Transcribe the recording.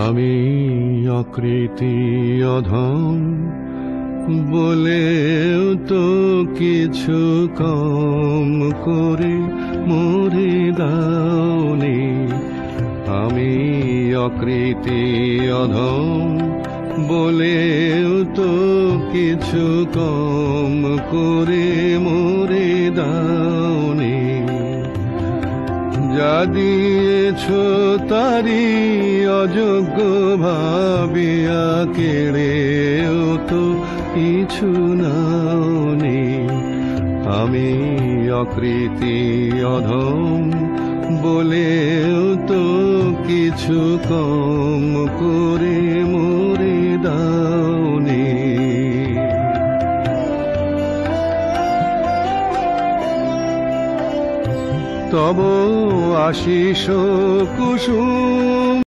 আমি অকৃতি অধম বলেও তো কিছু কম করে মরে দাওনি। আমি অকৃতি অধম বলেও তো কিছু কম করে মরে দাওনি। যা দিয়েছ তারি অযোগ্য ভাবিয়া কেড়েও তো কিছু নাওনি। আমি অকৃতি অধম বলেও তো কিছু কম করে মরে দাওনি। তব আশিস কুসুম